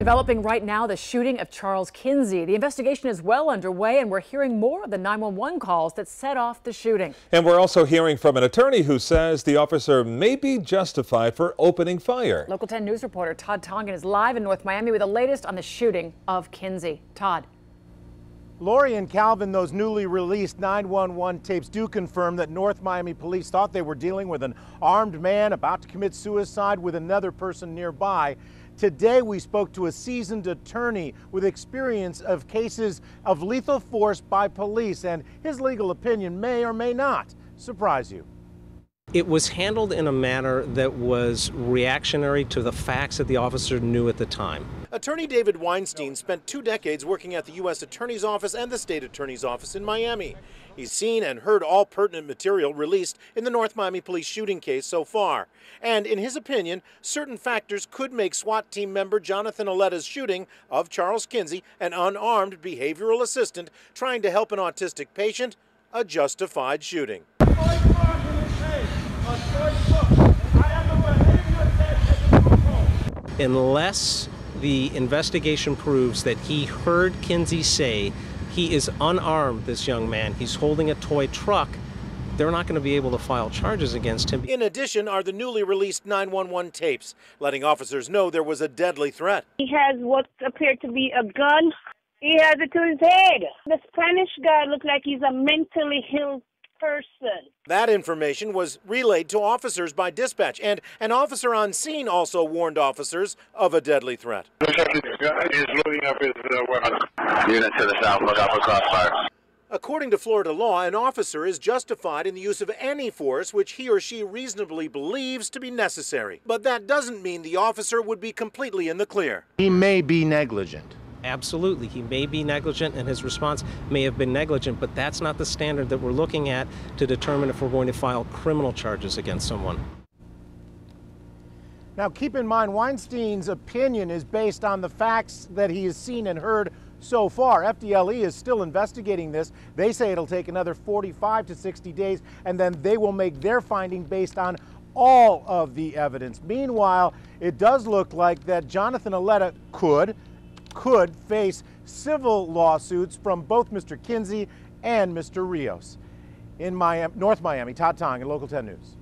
Developing right now, the shooting of Charles Kinsey. The investigation is well underway, and we're hearing more of the 911 calls that set off the shooting. And we're also hearing from an attorney who says the officer may be justified for opening fire. Local 10 News reporter Todd Tongan is live in North Miami with the latest on the shooting of Kinsey. Todd. Lori and Calvin, those newly released 911 tapes do confirm that North Miami police thought they were dealing with an armed man about to commit suicide with another person nearby. Today we spoke to a seasoned attorney with experience of cases of lethal force by police, and his legal opinion may or may not surprise you. It was handled in a manner that was reactionary to the facts that the officer knew at the time. Attorney David Weinstein spent 2 decades working at the U.S. Attorney's Office and the State Attorney's Office in Miami. He's seen and heard all pertinent material released in the North Miami police shooting case so far. And in his opinion, certain factors could make SWAT team member Jonathan Aletta's shooting of Charles Kinsey, an unarmed behavioral assistant trying to help an autistic patient, a justified shooting. Unless the investigation proves that he heard Kinsey say he is unarmed, this young man, he's holding a toy truck, they're not going to be able to file charges against him. In addition are the newly released 911 tapes, letting officers know there was a deadly threat. He has what appeared to be a gun. He has it to his head. The Spanish guy looked like he's a mentally ill person. That information was relayed to officers by dispatch, and an officer on scene also warned officers of a deadly threat. Looks like this guy is loading up his weapon. Unit to the south, look out for crossfire. According to Florida law, an officer is justified in the use of any force which he or she reasonably believes to be necessary. But that doesn't mean the officer would be completely in the clear. He may be negligent. Absolutely, he may be negligent and his response may have been negligent, but that's not the standard that we're looking at to determine if we're going to file criminal charges against someone. Now keep in mind, Weinstein's opinion is based on the facts that he has seen and heard so far. FDLE is still investigating this. They say it'll take another 45 to 60 days, and then they will make their finding based on all of the evidence. Meanwhile, it does look like that Jonathan Aletta could face civil lawsuits from both Mr. Kinsey and Mr. Rios. In North Miami, Todd Tongan, Local 10 News.